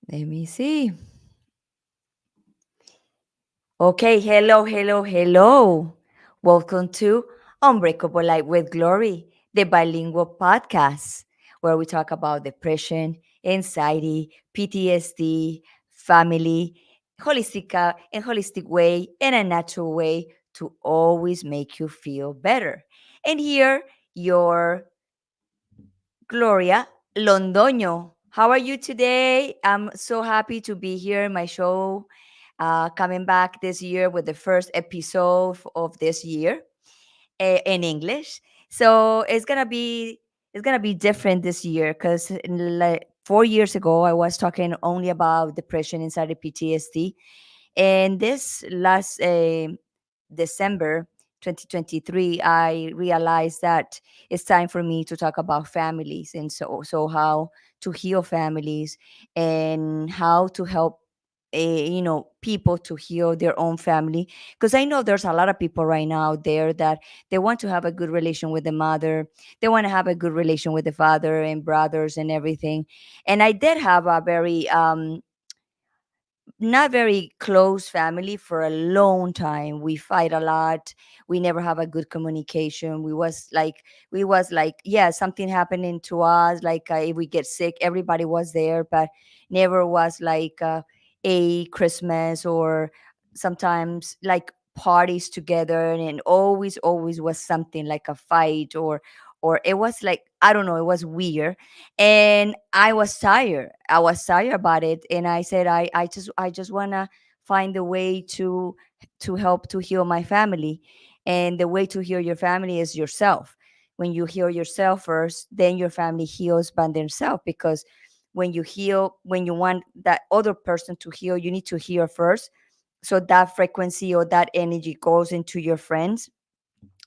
Let me see. Okay, hello. Welcome to Unbreakable Life with Glory, the bilingual podcast where we talk about depression, anxiety, PTSD, family, holistic way, in a natural way to always make you feel better. And here, your Gloria Londono. How are you today? I'm so happy to be here in my show, coming back this year with the first episode of this year in English. So it's gonna be different this year because like 4 years ago I was talking only about depression inside of PTSD, and this last December 2023, I realized that it's time for me to talk about families, and so how to heal families and how to help people to heal their own family, because I know there's a lot of people right now there that they want to have a good relation with the mother, they want to have a good relation with the father and brothers and everything. And I did have a very not very close family for a long time. We fight a lot. We never have a good communication. We was like, yeah, something happening to us, like if we get sick, everybody was there, but never was like a Christmas or sometimes like parties together, and always was something like a fight, or it was like, I don't know, it was weird. And I was tired about it, and I said, I just want to find a way to help to heal my family. And the way to heal your family is yourself. When you heal yourself first, then your family heals by themselves, because when you want that other person to heal, you need to heal first, so that frequency or that energy goes into your friends,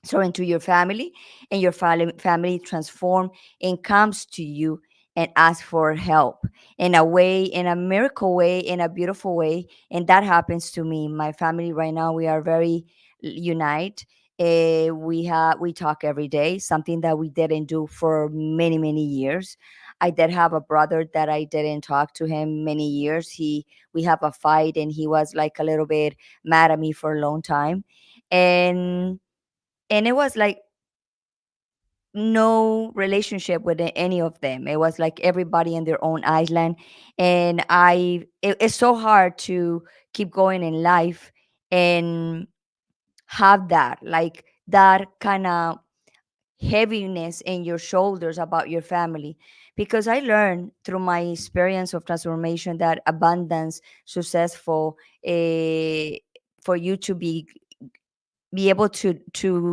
so into your family, and your family transform and comes to you and ask for help in a way, in a miracle way, in a beautiful way. And that happens to me. My family right now, we are very unite. We talk every day, something that we didn't do for many years. I did have a brother that I didn't talk to him many years. We have a fight, and he was like a little bit mad at me for a long time. And and it was like no relationship with any of them. It was like everybody in their own island. And it's so hard to keep going in life and have that, like that kind of heaviness in your shoulders about your family. Because I learned through my experience of transformation that abundance, successful, eh, for you to be able to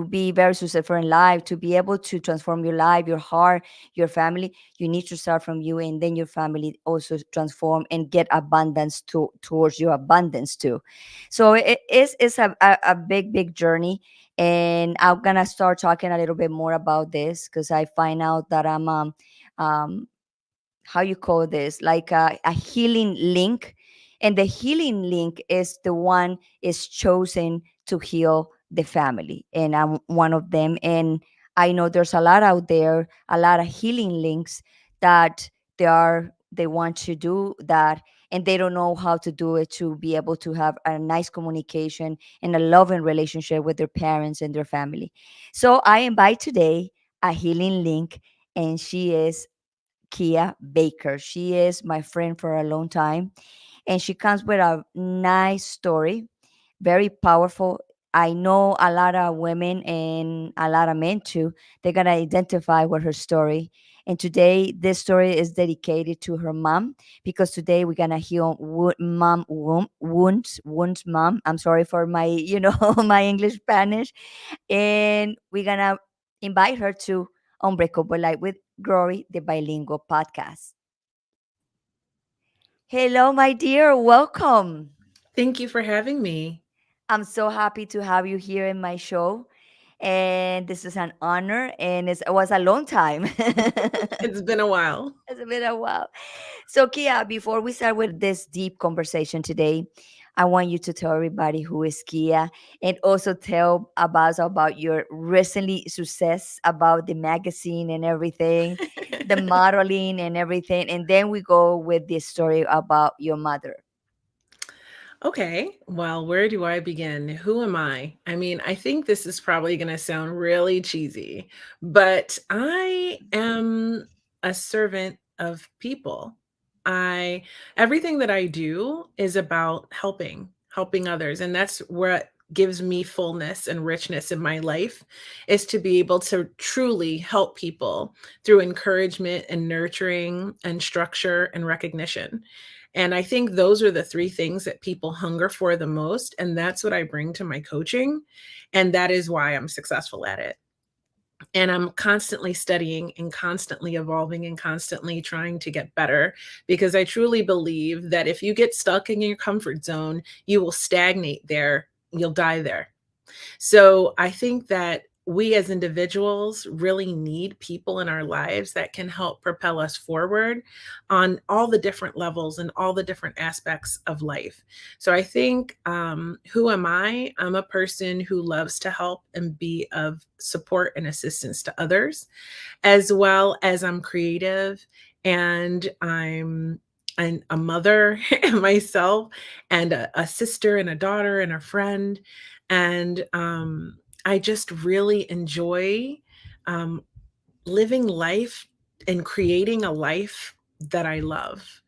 be very successful in life, to be able to transform your life, your heart, your family, you need to start from you, and then your family also transform and get abundance towards your abundance too. So it's a big journey. And I'm gonna start talking a little bit more about this, because I find out that I'm um how you call this, like a healing link. And the healing link is the one is chosen to heal the family, and I'm one of them. And I know there's a lot out there, a lot of healing links, that they want to do that, and they don't know how to do it, to be able to have a nice communication and a loving relationship with their parents and their family. So I invite today a healing link, and she is Kia Baker. She is my friend for a long time, and she comes with a nice story, very powerful. I know a lot of women and a lot of men too. They're gonna identify with her story. And today, this story is dedicated to her mom, because today we're gonna heal wounds mom. I'm sorry for my my English Spanish, and we're gonna invite her to Unbreakable Life with Glory, the bilingual podcast. Hello, my dear. Welcome. Thank you for having me. I'm so happy to have you here in my show. And this is an honor, and it was a long time. It's been a while. It's been a while. So, Kia, before we start with this deep conversation today, I want you to tell everybody who is Kia, and also tell us about your recently success about the magazine and everything, the modeling and everything. And then we go with the story about your mother. Okay, well, where do I begin? Who am I? I mean, I think this is probably going to sound really cheesy, but I am a servant of people. I Everything that I do is about helping others, and that's what gives me fullness and richness in my life is to be able to truly help people through encouragement and nurturing and structure and recognition. And I think those are the 3 things that people hunger for the most, and that's what I bring to my coaching, and that is why I'm successful at it. And I'm constantly studying and constantly evolving and constantly trying to get better because I truly believe that if you get stuck in your comfort zone, you will stagnate there, you'll die there. So I think that we as individuals really need people in our lives that can help propel us forward on all the different levels and all the different aspects of life. So I think, who am I? I'm a person who loves to help and be of support and assistance to others, as well as I'm creative and I'm a mother myself and a sister and a daughter and a friend. And I just really enjoy um, living life and creating a life that I love.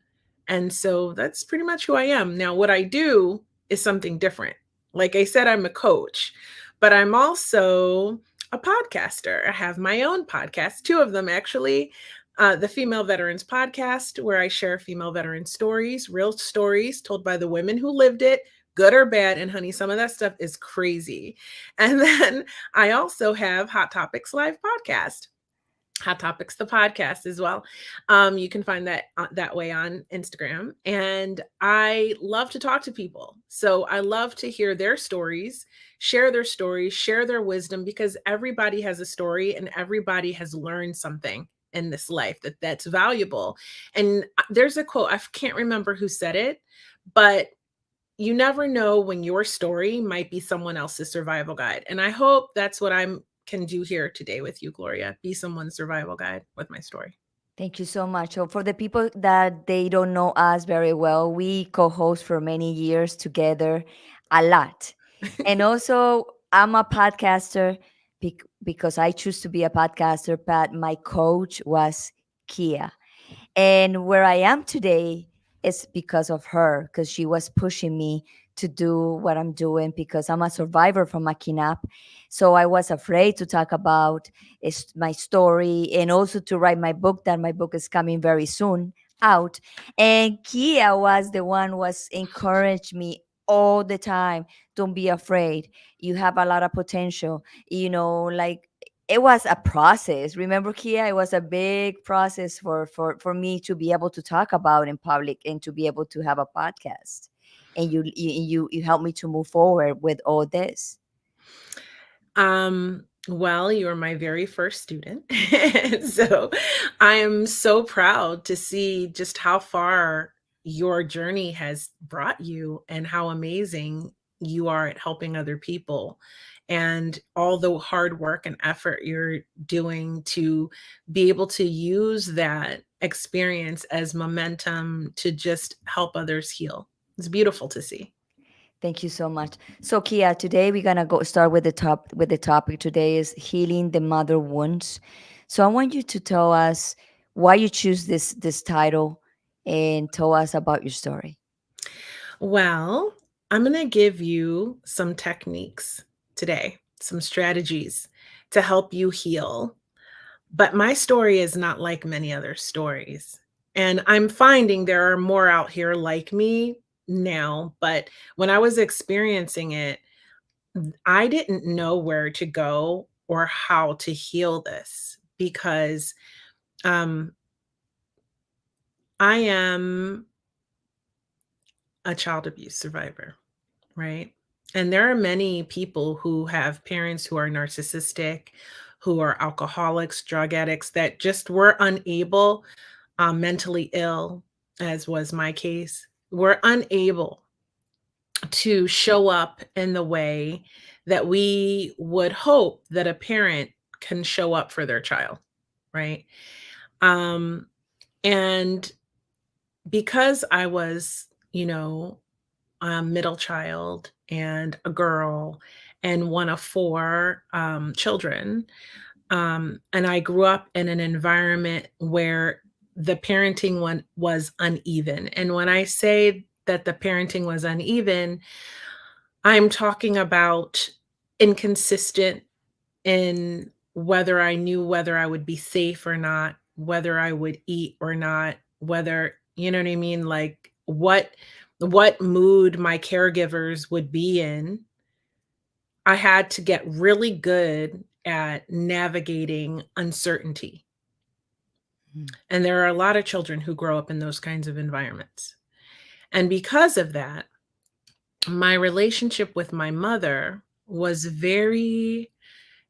And so that's pretty much who I am. Now, what I do is something different. Like I said, I'm a coach, but I'm also a podcaster. I have my own podcast, 2 of them actually. The Female Veterans Podcast, where I share female veteran stories, real stories told by the women who lived it, good or bad. And honey, some of that stuff is crazy. And then I also have Hot Topics Live podcast. Hot Topics, the podcast as well. You can find that that way on Instagram. And I love to talk to people. So I love to hear their stories, share their wisdom, because everybody has a story and everybody has learned something in this life that's valuable. And there's a quote, I can't remember who said it, but you never know when your story might be someone else's survival guide. And I hope that's what I'm can do here today with you, Gloria. Be someone's survival guide with my story. Thank you so much. So for the people that they don't know us very well, we co-host for many years together, a lot. And also I'm a podcaster because I choose to be a podcaster, but my coach was Kia. And where I am today is because of her, because she was pushing me to do what I'm doing because I'm a survivor from a kidnap. So I was afraid to talk about my story and also to write my book, that my book is coming very soon out. And Kia was the one was encouraged me all the time. Don't be afraid. You have a lot of potential. Like it was a process. Remember, Kia, it was a big process for me to be able to talk about in public and to be able to have a podcast. And you helped me to move forward with all this. Well, you were my very first student. So I am so proud to see just how far your journey has brought you and how amazing you are at helping other people and all the hard work and effort you're doing to be able to use that experience as momentum to just help others heal. It's beautiful to see. Thank you so much. So Kia, today we're gonna go start with the topic. Today is healing the mother wounds. So I want you to tell us why you choose this title and tell us about your story. Well, I'm going to give you some techniques today, some strategies to help you heal. But my story is not like many other stories. And I'm finding there are more out here like me now. But when I was experiencing it, I didn't know where to go or how to heal this because um, I am a child abuse survivor. Right? And there are many people who have parents who are narcissistic, who are alcoholics, drug addicts that just were unable, mentally ill, as was my case, were unable to show up in the way that we would hope that a parent can show up for their child, right? Um, and because I was, a middle child and a girl and one of four children, and I grew up in an environment where the parenting one was uneven. And when I say that the parenting was uneven, I'm talking about inconsistent in whether I knew whether I would be safe or not, whether I would eat or not, whether, you know what I mean? Like what mood my caregivers would be in. I had to get really good at navigating uncertainty. Mm. And there are a lot of children who grow up in those kinds of environments. And because of that, my relationship with my mother was very,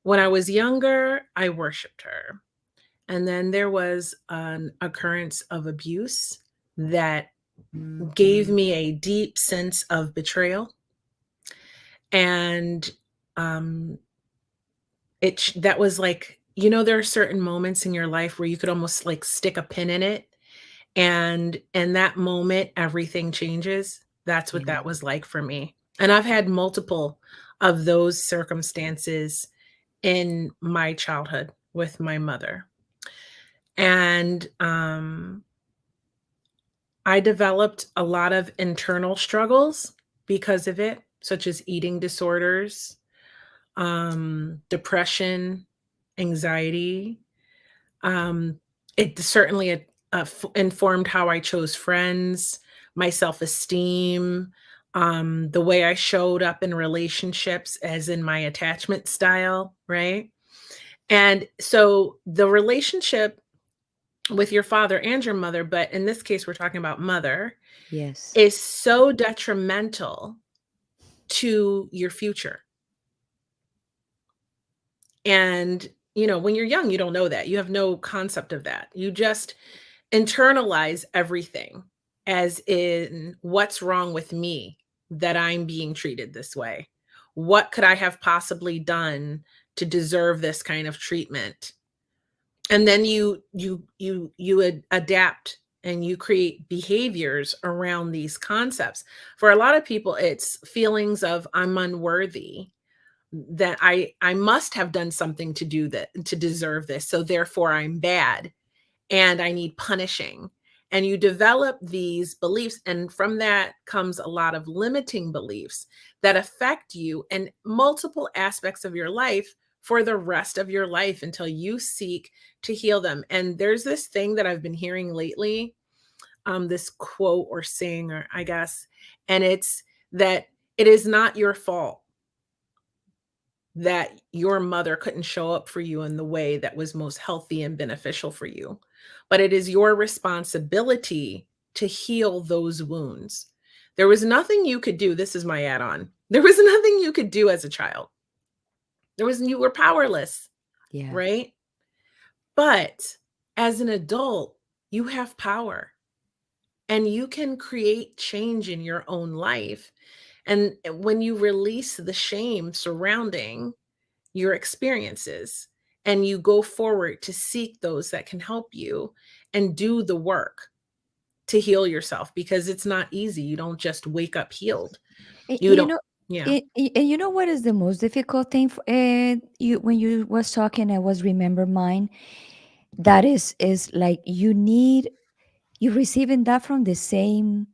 when I was younger, I worshiped her. And then there was an occurrence of abuse that gave me a deep sense of betrayal. And um, that was like, there are certain moments in your life where you could almost like stick a pin in it. And in that moment, everything changes. That's what Yeah. that was like for me. And I've had multiple of those circumstances in my childhood with my mother. And I developed a lot of internal struggles because of it, such as eating disorders, depression, anxiety. Um, it certainly informed how I chose friends, my self esteem, the way I showed up in relationships, as in my attachment style, right? And so the relationship with your father and your mother, but in this case, we're talking about mother, Yes. is so detrimental to your future. And, when you're young, you don't know that. You have no concept of that. You just internalize everything as in what's wrong with me that I'm being treated this way? What could I have possibly done to deserve this kind of treatment? And then you adapt and you create behaviors around these concepts. For a lot of people, it's feelings of I'm unworthy, that I must have done something to do that to deserve this, so therefore I'm bad and I need punishing. And you develop these beliefs, and from that comes a lot of limiting beliefs that affect you in multiple aspects of your life for the rest of your life until you seek to heal them. And there's this thing that I've been hearing lately, this quote or saying, or I guess, and it's that it is not your fault that your mother couldn't show up for you in the way that was most healthy and beneficial for you. But it is your responsibility to heal those wounds. There was nothing you could do. This is my add on. There was nothing you could do as a child. You were powerless, Yeah. right? But as an adult, you have power and you can create change in your own life. And when you release the shame surrounding your experiences and you go forward to seek those that can help you and do the work to heal yourself, because it's not easy. You don't just wake up healed. And, You don't. Yeah. and you know what is the most difficult thing for, you when you was talking, I was remember mine. That is like you receiving that from the same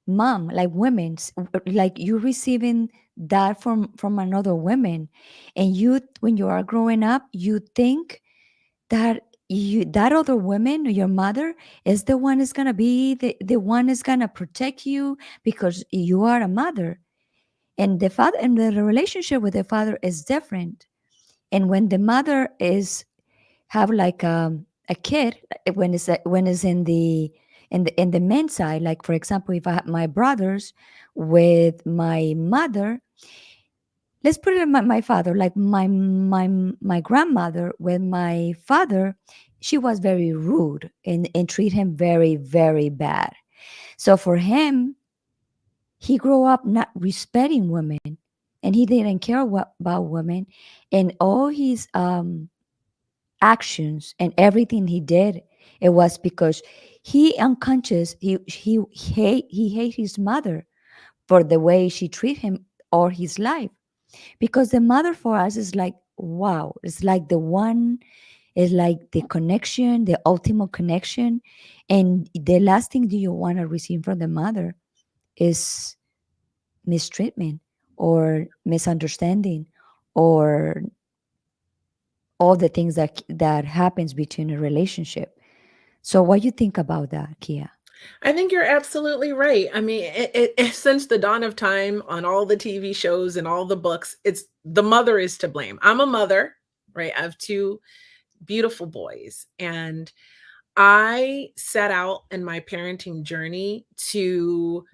mom, like women's, like you receiving that from another women, and you when you are growing up, you think that that other woman, your mother, is the one is gonna be the one is gonna protect you because you are a mother, and the father and the relationship with the father is different. And when the mother is have like a kid, when it's in the men's side, like for example, if I have my brothers with my mother, let's put it in my father, like my grandmother with my father, she was very rude and treat him very very bad. So for him, he grew up not respecting women, and he didn't care about women, and all his actions and everything he did, it was because he unconscious he hate his mother for the way she treat him all his life. Because the mother for us is like, wow, it's like the one, is like the connection, the ultimate connection. And the last thing that you want to receive from the mother is mistreatment or misunderstanding or all the things that happens between a relationship. So what you think about that, Kia? I think you're absolutely right. I mean, since the dawn of time on all the TV shows and all the books, it's the mother is to blame. I'm a mother, right? I have two beautiful boys, and I set out in my parenting journey to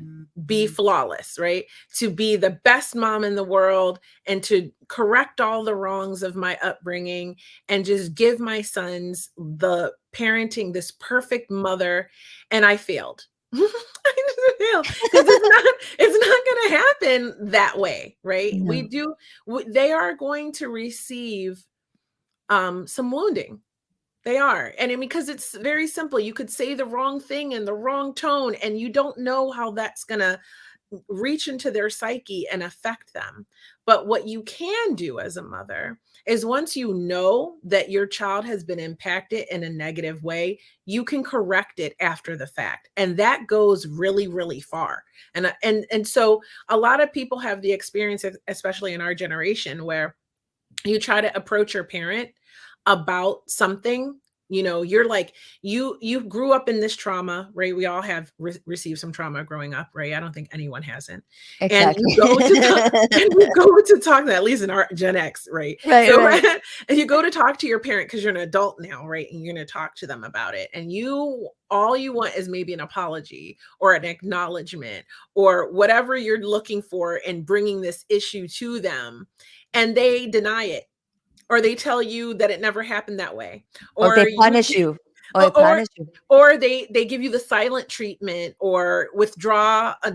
be flawless, right? To be the best mom in the world and to correct all the wrongs of my upbringing and just give my sons the parenting, this perfect mother. And I failed. I just failed because it's not going to happen that way, right? No. They are going to receive some wounding. They are. And I mean, because it's very simple. You could say the wrong thing in the wrong tone, and you don't know how that's going to reach into their psyche and affect them. But what you can do as a mother is once you know that your child has been impacted in a negative way, you can correct it after the fact. And that goes really, really far. And so a lot of people have the experience, especially in our generation, where you try to approach your parent about something, you're like, you grew up in this trauma, right? We all have received some trauma growing up, right? I don't think anyone hasn't. And you Exactly. go to talk, and you go to talk, at least in our Gen X, right? Right, So right. and you go to talk to your parent because you're an adult now, right? And you're going to talk to them about it, and all you want is maybe an apology or an acknowledgement or whatever you're looking for in bringing this issue to them, and they deny it, or they tell you that it never happened that way, Or they or you punish you. Or they or or punish you. or they give you the silent treatment, or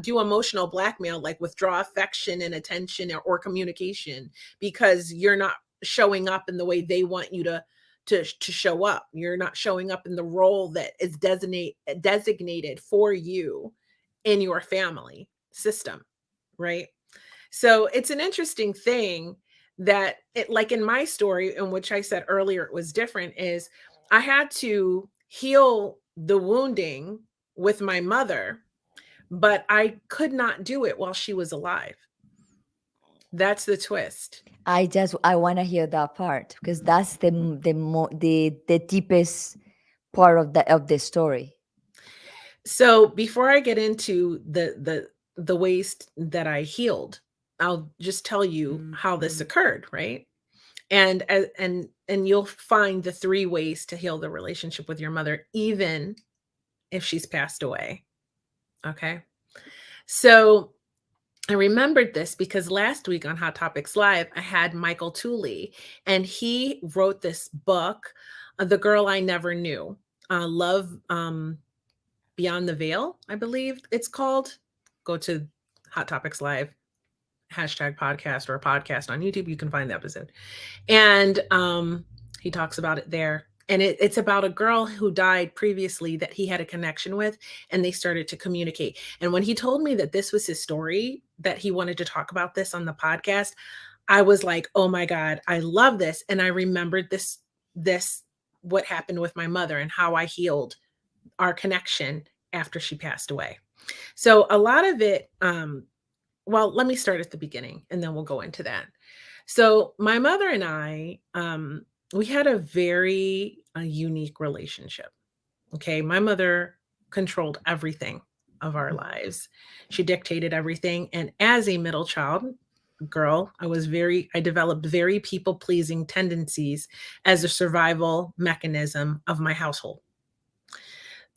do emotional blackmail, like withdraw affection and attention, or communication, because you're not showing up in the way they want you to show up. You're not showing up in the role that is designated for you in your family system, right? So it's an interesting thing that like in my story, in which I said earlier it was different, is I had to heal the wounding with my mother, but I could not do it while she was alive. That's the twist. I want to hear that part because that's the deepest part of the story. So before I get into the ways that I healed, I'll just tell you how this occurred, right? And you'll find the three ways to heal the relationship with your mother, even if she's passed away. Okay. So I remembered this because last week on Hot Topics Live, I had Michael Tooley, and he wrote this book, The Girl I Never Knew, Love Beyond the Veil, I believe it's called. Go to Hot Topics Live, #podcast, or a podcast on YouTube. You can find the episode. And he talks about it there. And it's about a girl who died previously that he had a connection with, and they started to communicate. And when he told me that this was his story, that he wanted to talk about this on the podcast, I was like, oh my God, I love this. And I remembered this, what happened with my mother and how I healed our connection after she passed away. So a lot of it, well, let me start at the beginning and then we'll go into that. So my mother and I, we had a very unique relationship. Okay. My mother controlled everything of our lives. She dictated everything. And as a middle child girl, I developed very people pleasing tendencies as a survival mechanism of my household.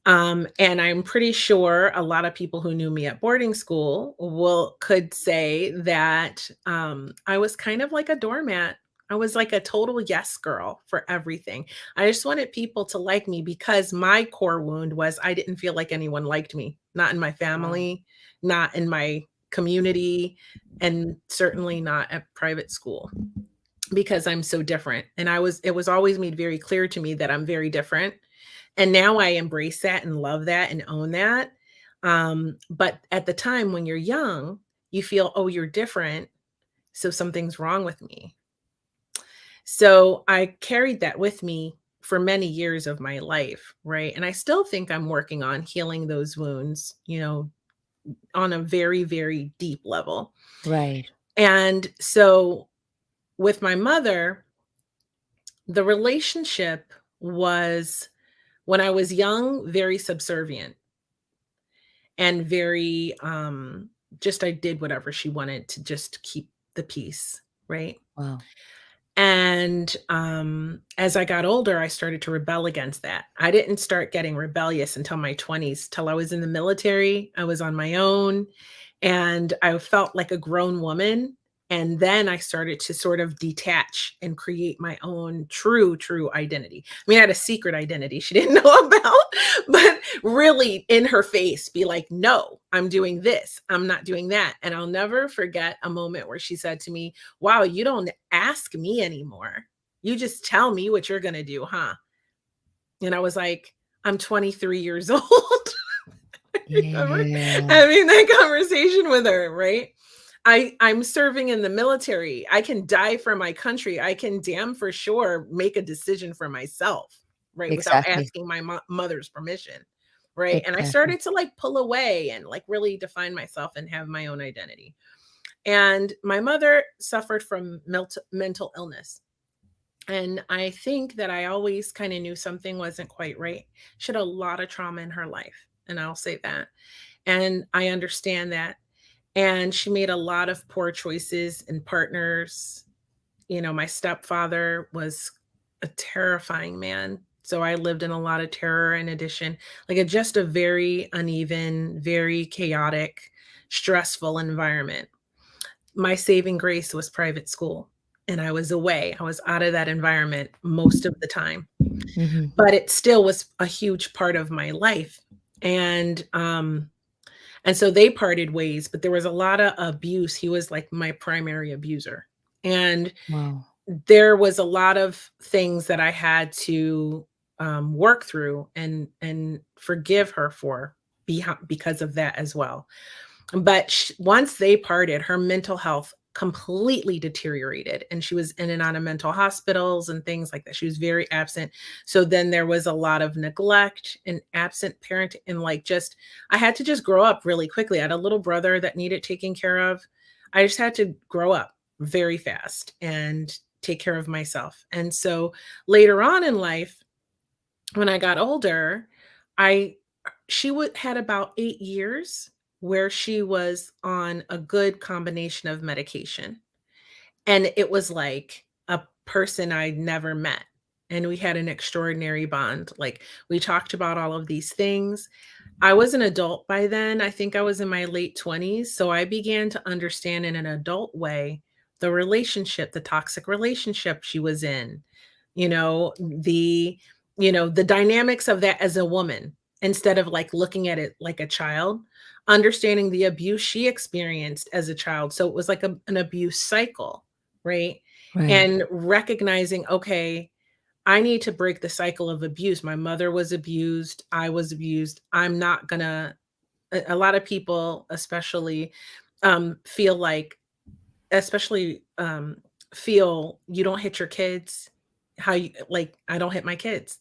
And I'm pretty sure a lot of people who knew me at boarding school could say that I was kind of like a doormat I was like a total yes girl for everything. I just wanted people to like me because my core wound was I didn't feel like anyone liked me, not in my Wow. family, not in my community, and certainly not at private school because I'm so different. And it was always made very clear to me that I'm very different. And now I embrace that and love that and own that. But at the time when you're young, you feel, oh, you're different. So something's wrong with me. So I carried that with me for many years of my life, right? And I still think I'm working on healing those wounds, on a very, very deep level. Right. And so with my mother, the relationship was, when I was young, very subservient and very just I did whatever she wanted to just keep the peace, right? Wow. And, as I got older, I started to rebel against that. I didn't start getting rebellious until my 20s, till I was in the military. I was on my own, and I felt like a grown woman, and then I started to sort of detach and create my own true identity. I mean, I had a secret identity she didn't know about, but really in her face be like, "No, I'm doing this. I'm not doing that." And I'll never forget a moment where she said to me, "Wow, you don't ask me anymore. You just tell me what you're gonna do, huh?" And I was like, "I'm 23 years old." I remember Yeah. having that conversation with her, right? I'm serving in the military. I can die for my country. I can damn for sure make a decision for myself, right? Without Exactly. asking my mother's permission, right? And I Exactly. started to like pull away and like really define myself and have my own identity. And my mother suffered from mental illness. And I think that I always kind of knew something wasn't quite right. She had a lot of trauma in her life, and I'll say that. And I understand that. And she made a lot of poor choices and partners. My stepfather was a terrifying man. So I lived in a lot of terror in addition, like just a very uneven, very chaotic, stressful environment. My saving grace was private school, and I was away. I was out of that environment most of the time, Hmm. but it still was a huge part of my life. And and so they parted ways, but there was a lot of abuse. He was like my primary abuser. And Wow. there was a lot of things that I had to work through and forgive her for because of that as well. But once they parted, her mental health completely deteriorated, and she was in and out of mental hospitals and things like that. She was very absent. So then there was a lot of neglect and absent parent, and like just I had to just grow up really quickly. I had a little brother that needed taking care of. I just had to grow up very fast and take care of myself. And so later on in life, when I got older, I she would had about 8 years where she was on a good combination of medication, and it was like a person I'd never met, and we had an extraordinary bond. Like, we talked about all of these things. I was an adult by then. I think I was in my late 20s, so I began to understand in an adult way the toxic relationship she was in. The dynamics of that as a woman, instead of like looking at it like a child, understanding the abuse she experienced as a child. So it was like an abuse cycle, right? Right. And recognizing, okay, I need to break the cycle of abuse. My mother was abused. I was abused. I'm not gonna. A lot of people, feel like, especially feel you don't hit your kids. How you like? I don't hit my kids.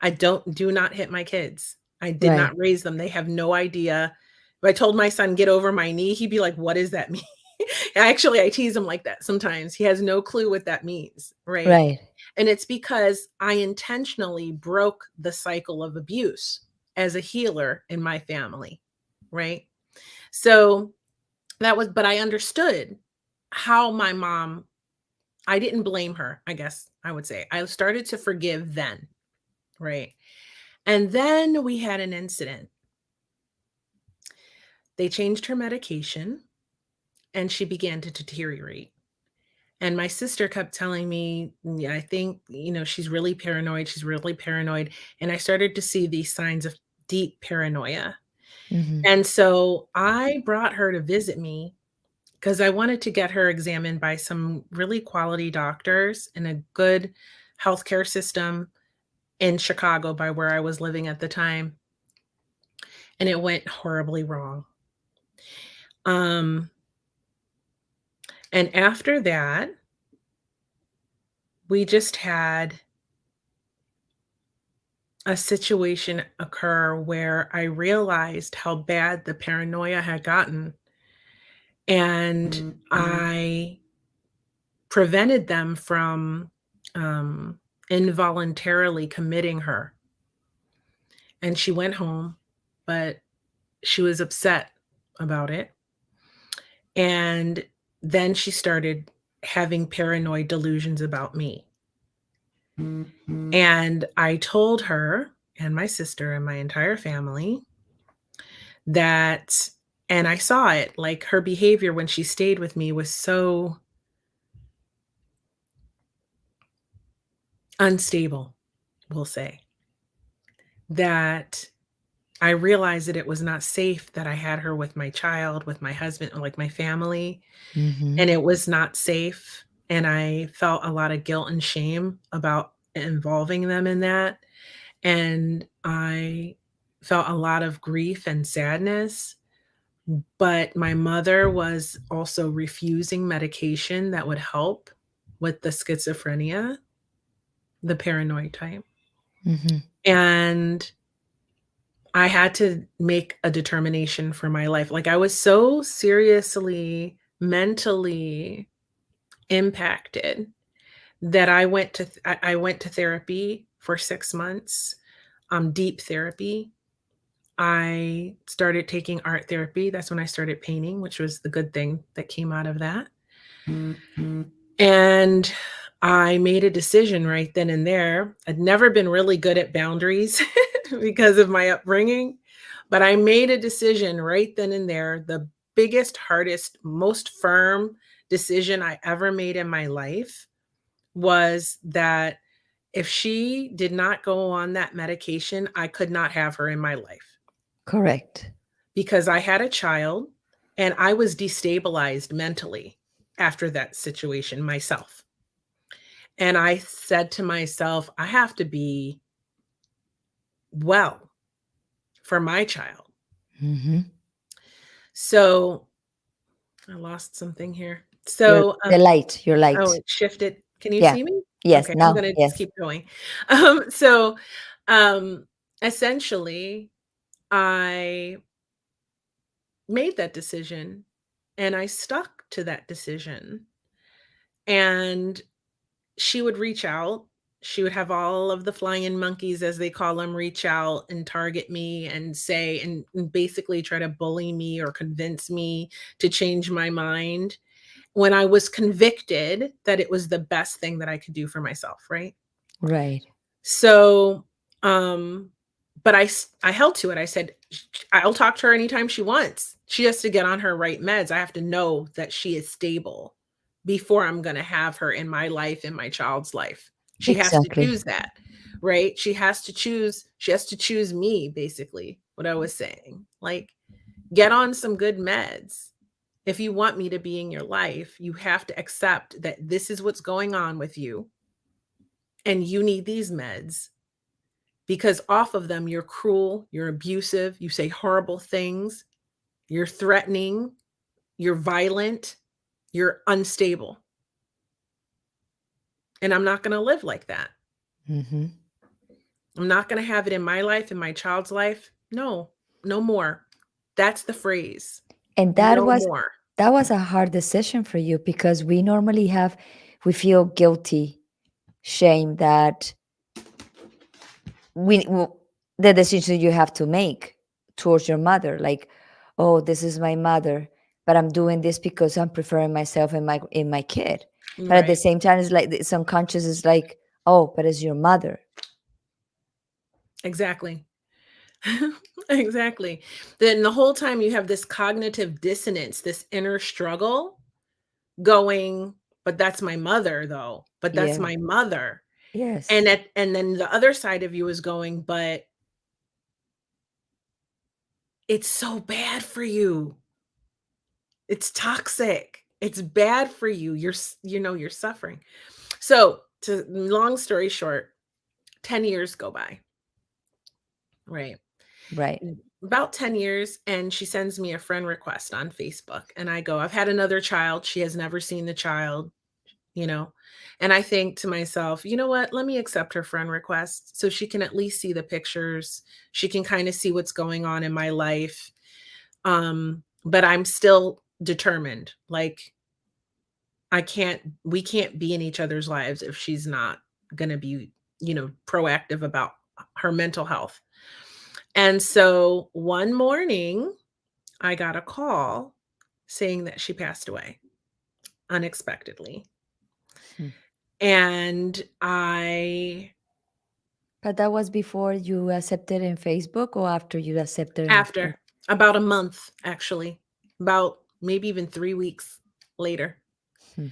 I do not hit my kids. I did Right. not raise them. They have no idea. If I told my son get over my knee, he'd be like, "What does that mean?" Actually, I tease him like that sometimes. He has no clue what that means, right? Right. And it's because I intentionally broke the cycle of abuse as a healer in my family, right? So but I understood how my mom, I didn't blame her, I guess I would say. I started to forgive then, right? And then we had an incident. They changed her medication and she began to deteriorate. And my sister kept telling me, "Yeah, I think, she's really paranoid. She's really paranoid." And I started to see these signs of deep paranoia. Mhm. And so I brought her to visit me because I wanted to get her examined by some really quality doctors in a good healthcare system in Chicago by where I was living at the time. And it went horribly wrong. Um, and after that, we just had a situation occur where I realized how bad the paranoia had gotten, and I prevented them from, um, involuntarily committing her. And she went home, but she was upset about it, and then she started having paranoid delusions about me. And I told her and my sister and my entire family that, and I saw it, like, her behavior when she stayed with me was so unstable, we'll say, that I realized that it was not safe that I had her with my child, with my husband, or like my family, Mhm. and it was not safe. And I felt a lot of guilt and shame about involving them in that. And I felt a lot of grief and sadness. But my mother was also refusing medication that would help with the schizophrenia, the paranoid type. Mhm. And I had to make a determination for my life. Like, I was so seriously mentally impacted that I went to therapy for 6 months, deep therapy. I started taking art therapy. That's when I started painting, which was the good thing that came out of that. And I made a decision right then and there. I'd never been really good at boundaries because of my upbringing, but I made a decision right then and there. The biggest, hardest, most firm decision I ever made in my life was that if she did not go on that medication, I could not have her in my life Correct. because I had a child and I was destabilized mentally after that situation myself. And I said to myself, I have to be well for my child. Mhm. So I lost something here. Your So, the light, your oh, light. it shifted. Can you Yeah. see me? Yes, Okay, I'm now, gonna just yes. keep going. So, um, essentially, I made that decision and I stuck to that decision. And she would reach out. She would have all of the flying monkeys, as they call them, reach out and target me and say, and basically try to bully me or convince me to change my mind when I was convicted that it was the best thing that I could do for myself, right? Right. So, um, but I held to it. I said, I'll talk to her anytime she wants. She has to get on her right meds. I have to know that she is stable before I'm going to have her in my life, in my child's life. She has to Exactly. choose that, right? She has to choose me, basically, what I was saying. Like, get on some good meds. If you want me to be in your life, you have to accept that this is what's going on with you and you need these meds because off of them, you're cruel, you're abusive, you say horrible things, you're threatening, you're violent, you're unstable. And I'm not going to live like that. Mhm. I'm not going to have it in my life, in my child's life. No, no more. That's the phrase. And No more. that was a hard decision for you because we feel guilty, shame that we w- the decision you have to make towards your mother, like, oh, this is my mother, but I'm doing this because I'm preferring myself and my kid. But at the Right. same time, it's like it's unconscious. Is like, oh, but it's your mother. Exactly. Exactly. Then the whole time you have this cognitive dissonance, this inner struggle going. but that's my mother though. But that's Yeah. my mother. Yes. And then the other side of you is going, but it's so bad for you. It's toxic. It's bad for you. You're suffering. So, to long story short, 10 years go by, right? Right. About 10 years, and she sends me a friend request on Facebook, and I go, "I've had another child. She has never seen the child," you know? And I think to myself, "You know what? Let me accept her friend request so she can at least see the pictures. She can kind of see what's going on in my life." But I'm still determined. Like, we can't be in each other's lives if she's not gonna be, proactive about her mental health. And so one morning, I got a call saying that she passed away unexpectedly. Hmm. And I But that was before you accepted in Facebook or after you accepted in Facebook? After about a month, actually, about maybe even 3 weeks later. Hmm.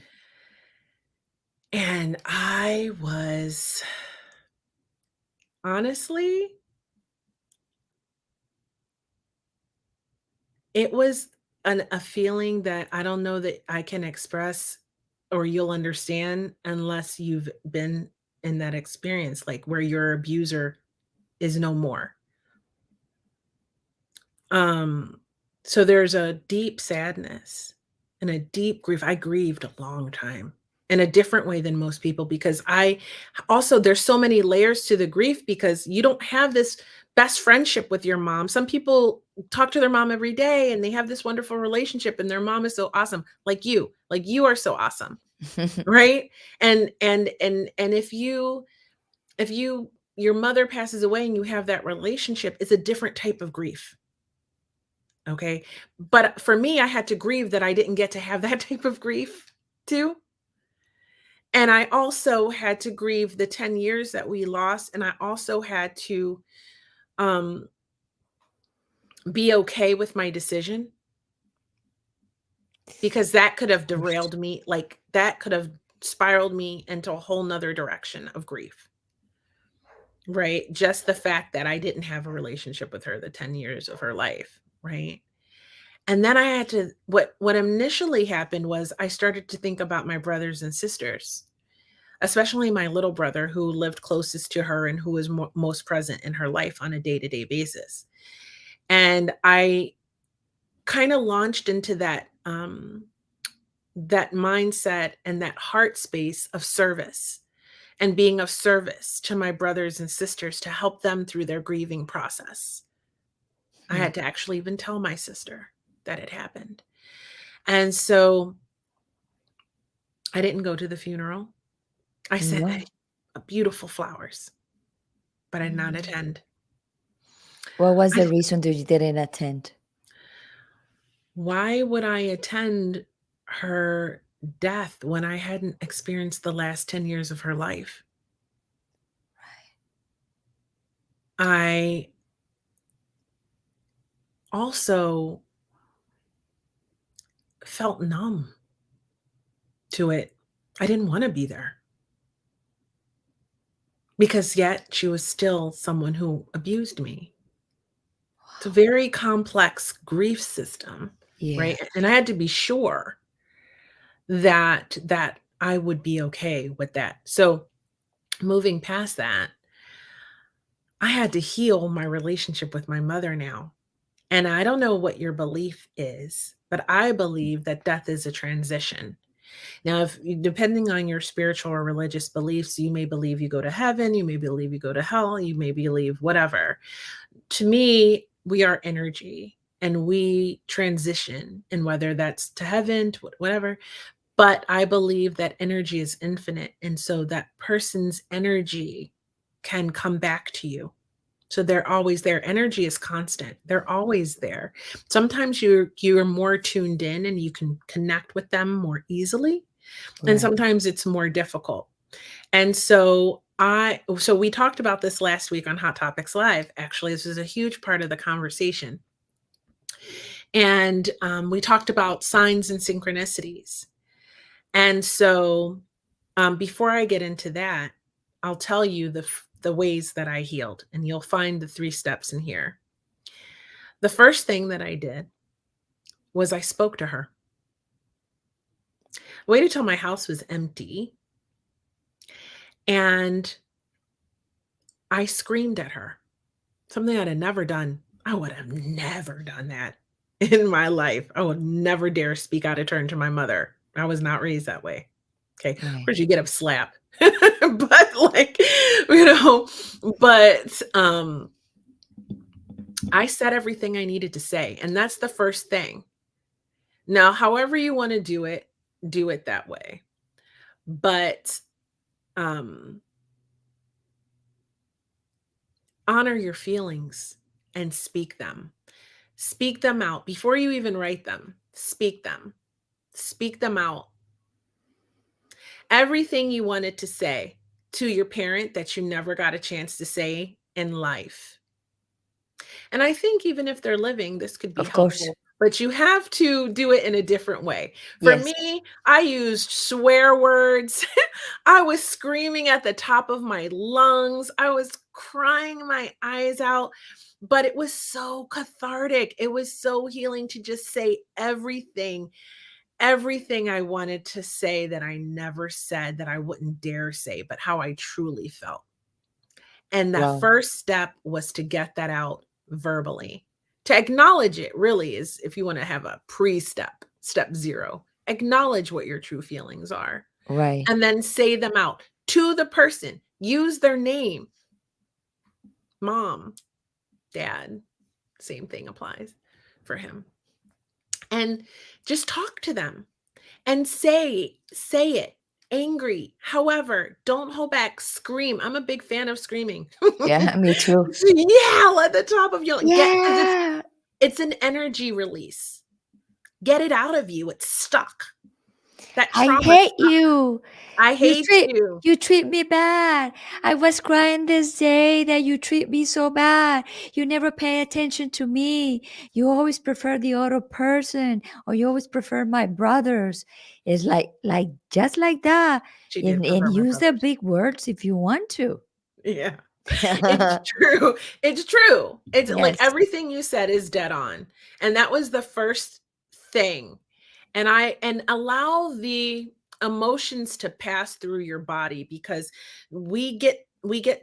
And I was honestly, it was a feeling that I don't know that I can express or you'll understand unless you've been in that experience, like, where your abuser is no more. Um, so there's a deep sadness and a deep grief. I grieved a long time in a different way than most people because I also there's so many layers to the grief because you don't have this best friendship with your mom. Some people talk to their mom every day and they have this wonderful relationship and their mom is so awesome, like you. Like you are so awesome, right? And if you your mother passes away and you have that relationship, it's a different type of grief. Okay. But for me, I had to grieve that I didn't get to have that type of grief too. And I also had to grieve the 10 years that we lost. And I also had to um, be okay with my decision because that could have Course. derailed me. Like that could have spiraled me into a whole nother direction of grief. Right. Just the fact that I didn't have a relationship with her the 10 years of her life. Right. And then I had to what initially happened was I started to think about my brothers and sisters, especially my little brother who lived closest to her and who was most present in her life on a day-to-day basis. And I kind of launched into that mindset and that heart space of service and being of service to my brothers and sisters to help them through their grieving process. I Hmm. had to actually even tell my sister that it happened. And so I didn't go to the funeral. I sent No. beautiful flowers, but I did not Mm. attend. What was I the reason that you didn't attend? Why would I attend her death when I hadn't experienced the last 10 years of her life? I also felt numb to it. I didn't want to be there because yet she was still someone who abused me. It's a very complex grief system, Yeah. right? And I had to be sure that I would be okay with that. So, moving past that, I had to heal my relationship with my mother now. And I don't know what your belief is, but I believe that death is a transition. Now, if depending on your spiritual or religious beliefs, you may believe you go to heaven, you may believe you go to hell, you may believe whatever. To me, we are energy and we transition, and whether that's to heaven, to whatever. But I believe that energy is infinite. And so that person's energy can come back to you. So they're always there. Energy is constant. They're always there. Sometimes you're more tuned in and you can connect with them more easily. And Right. sometimes it's more difficult. And so we talked about this last week on Hot Topics Live. Actually, this is a huge part of the conversation. And we talked about signs and synchronicities. And so, before I get into that, I'll tell you the ways that I healed, and you'll find the 3 steps in here. The first thing that I did was I spoke to her. I waited till my house was empty, and I screamed at her, something I'd have never done. I would have never done that in my life. I would never dare speak out of turn to my mother. I was not raised that way. Okay. Of Right. course, you get a slap, but like, you know, but I said everything I needed to say. And that's the first thing. Now, however you want to do it that way. But um, honor your feelings and speak them. Speak them out before you even write them. Speak them. Speak them out. Everything you wanted to say to your parent that you never got a chance to say in life. And I think even if they're living, this could be Of course. helpful, but you have to do it in a different way. For Yes. me, I used swear words. I was screaming at the top of my lungs. I was crying my eyes out, but it was so cathartic. It was so healing to just say everything I wanted to say that I never said, that I wouldn't dare say, but how I truly felt. And that Wow. first step was to get that out verbally. To acknowledge it really is, if you want to have a pre-step, step 0, acknowledge what your true feelings are Right. and then say them out to the person. Use their name. Mom, dad, same thing applies for him. And just talk to them and say it. Angry. However, don't hold back. Scream. I'm a big fan of screaming. Yeah, me too. Yell at the top of your get, because Yeah. it's an energy release. Get it out of you. It's stuck. That I trauma hate stuck. you. I You hate treat you. you treat me bad. I was crying this day that you treat me so bad. You never pay attention to me. You always prefer the other person, or you always prefer my brothers. It's like just like that. She did And prefer my use the brothers. big words if you want to. Yeah. It's true. It's true. It's like Yes. everything you said is dead on. And that was the first thing. And allow the emotions to pass through your body, because we get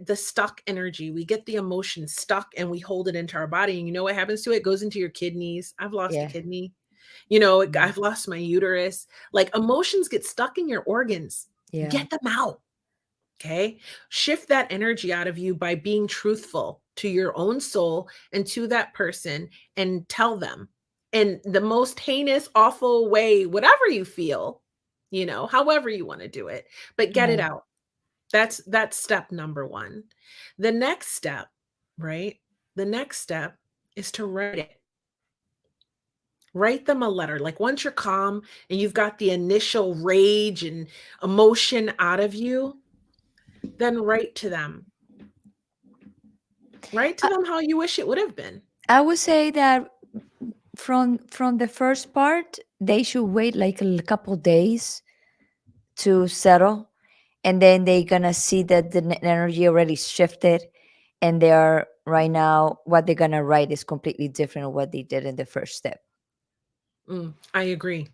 the stuck energy. We get the emotion stuck and we hold it into our body. And you know what happens to it? It goes into your kidneys. I've lost a Yeah. kidney. I've lost my uterus. Like, emotions get stuck in your organs. Yeah. Get them out. Okay. Shift that energy out of you by being truthful to your own soul and to that person, and tell them in the most heinous, awful way, whatever you feel, however you want to do it, but get it Right. out. That's step number 1. The next step, right? The next step is to write it. Write them a letter. Like, once you're calm and you've got the initial rage and emotion out of you, then write to them. Write to I, them how you wish it would have been. I would say that from the first part, they should wait like a couple days to settle, and then they're gonna see that the energy already shifted, and they are right now what they're gonna write is completely different of what they did in the first step. I agree.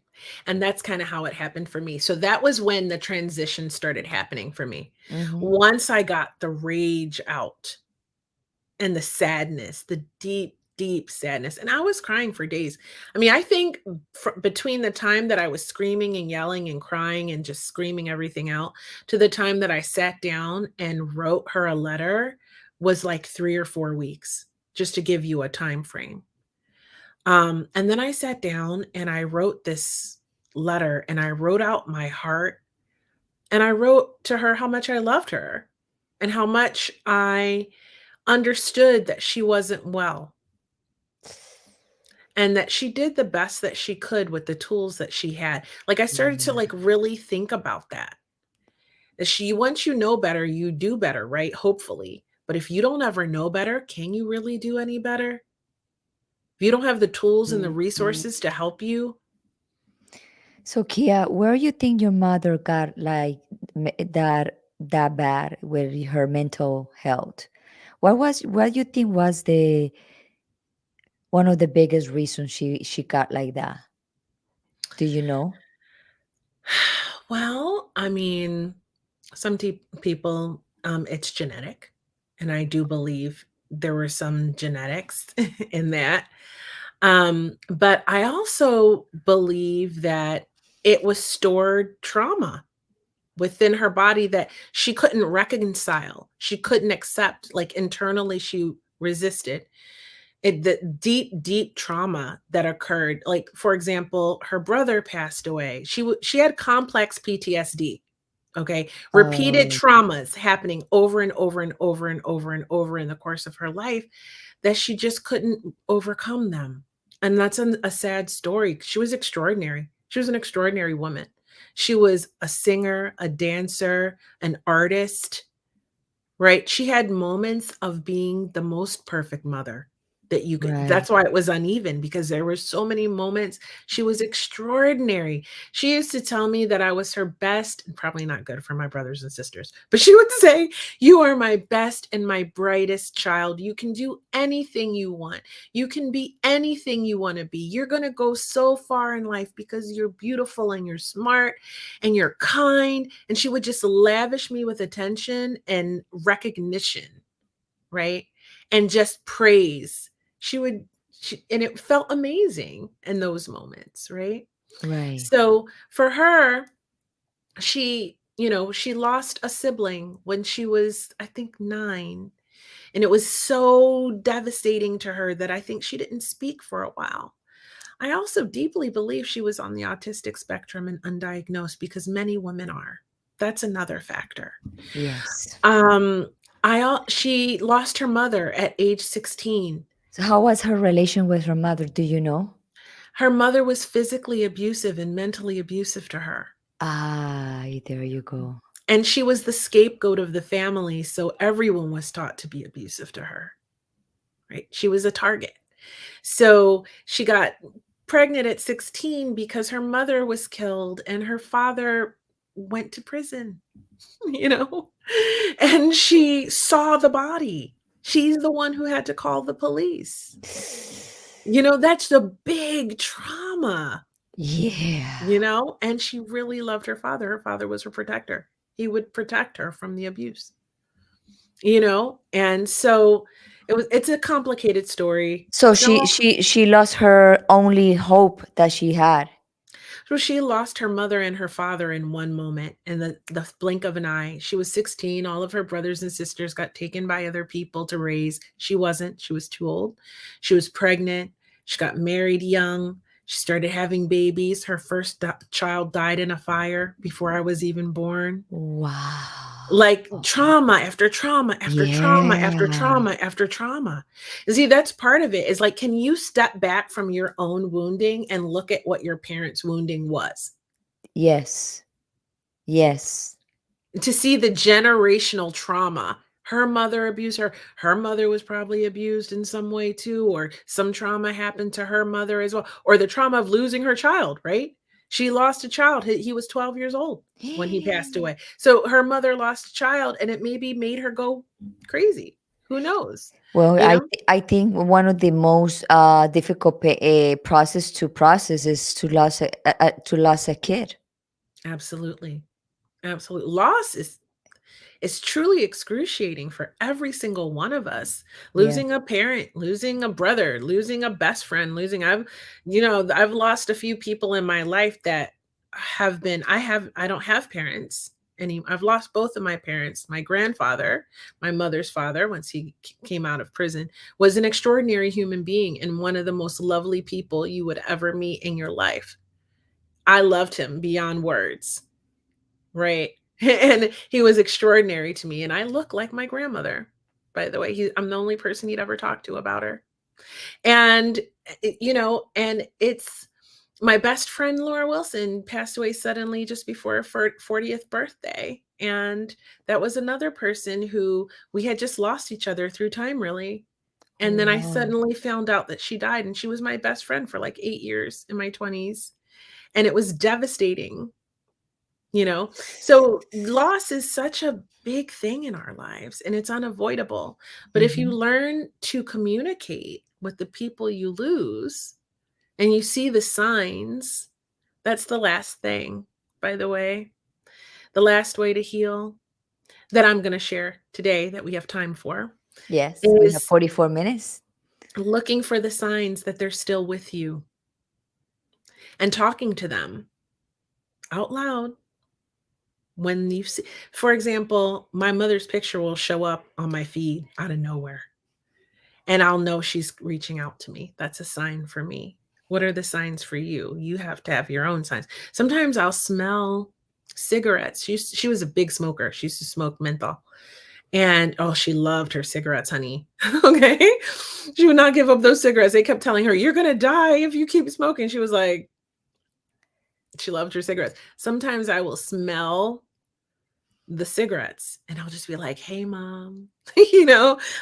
And that's kind of how it happened for me. So that was when the transition started happening for me. Hmm. Once I got the rage out and the sadness, the deep, deep sadness. And I was crying for days. I mean, I think between the time that I was screaming and yelling and crying and just screaming everything out to the time that I sat down and wrote her a letter was like 3 or 4 weeks, just to give you a time frame. And then I sat down and I wrote this letter, and I wrote out my heart, and I wrote to her how much I loved her and how much I understood that she wasn't well, and that she did the best that she could with the tools that she had. Like, I started to like really think about that. That once you know better, you do better, right? Hopefully. But if you don't ever know better, can you really do any better? If you don't have the tools and the resources to help you, So Kia, where you think your mother got like that bad with her mental health? What you think was the one of the biggest reasons she got like that? Do you know? Well, I mean, some people, it's genetic, and I do believe there were some genetics in that. But I also believe that it was stored trauma within her body that she couldn't reconcile. She couldn't accept, like internally, she resisted it, the deep, deep trauma that occurred. Like, for example, her brother passed away. She had complex PTSD. Okay. Repeated Oh, traumas happening over and over and over and over and over in the course of her life that she just couldn't overcome them. And that's a sad story. She was extraordinary. She was an extraordinary woman. She was a singer, a dancer, an artist, right? She had moments of being the most perfect mother that you could. right. That's why it was uneven, because there were so many moments. She was extraordinary. She used to tell me that I was her best, and probably not good for my brothers and sisters, but she would say, "You are my best and my brightest child. You can do anything you want. You can be anything you want to be. You're going to go so far in life because you're beautiful and you're smart and you're kind." And she would just lavish me with attention and recognition, right? And just praise. She would, and it felt amazing in those moments, right? Right. So for her, she lost a sibling when she was, I think, 9. And it was so devastating to her that I think she didn't speak for a while. I also deeply believe she was on the autistic spectrum and undiagnosed, because many women are. That's another factor. Yes. Um, she lost her mother at age 16. So how was her relation with her mother? Do you know? Her mother was physically abusive and mentally abusive to her. Ah, there you go. And she was the scapegoat of the family, so everyone was taught to be abusive to her, right? She was a target. So she got pregnant at 16 because her mother was killed and her father went to prison, you know? And she saw the body. She's the one who had to call the police. That's the big trauma, Yeah. and she really loved her father. Her father was her protector. He would protect her from the abuse, and so it's a complicated story. So Some she lost her only hope that she had. So she lost her mother and her father in one moment, in the blink of an eye. She was 16. All of her brothers and sisters got taken by other people to raise. She wasn't. She was too old. She was pregnant. She got married young. She started having babies. Her first child died in a fire before I was even born. Wow. Like, trauma after trauma after trauma after Yeah. trauma after trauma. See, that's part of it, is like, can you step back from your own wounding and look at what your parents' wounding was? Yes. Yes. To see the generational trauma. Her mother abused her. Her mother was probably abused in some way too, or some trauma happened to her mother as well, or the trauma of losing her child, right? She lost a child. He was 12 years old when he passed away. So her mother lost a child, and it maybe made her go crazy. Who knows? Well, You know? I think one of the most difficult process to process is to lose a kid. Absolutely. Absolutely. Loss is It's truly excruciating for every single one of us. Yeah. Losing a parent, losing a brother, losing a best friend, I've lost a few people in my life that I don't have parents I've lost both of my parents. My grandfather, my mother's father, once he came out of prison, was an extraordinary human being and one of the most lovely people you would ever meet in your life. I loved him beyond words. Right. And he was extraordinary to me, and I look like my grandmother, by the way. I'm the only person he'd ever talked to about her. And, and it's my best friend, Laura Wilson, passed away suddenly just before her 40th birthday. And that was another person who we had just lost each other through time, really. Oh, And then I wow. suddenly found out that she died, and she was my best friend for like 8 years in my 20s. and it was devastating, you know? So loss is such a big thing in our lives and it's unavoidable. But if you Mhm. learn to communicate with the people you lose and you see the signs, that's the last thing, by the way. The last way to heal that I'm going to share today that we have time for Yes, we have is 44 minutes. looking for the signs that they're still with you and talking to them out loud when you see, for example, my mother's picture will show up on my feed out of nowhere and I'll know she's reaching out to me. That's a sign for me. What are the signs for you? You have to have your own signs. Sometimes I'll smell cigarettes. She was a big smoker. She used to smoke menthol. And oh, she loved her cigarettes, honey. Okay. She would not give up those cigarettes. They kept telling her, "You're going to die if you keep smoking." She was like, she loved her cigarettes. Sometimes I will smell the cigarettes and I'll just be like, "Hey, mom."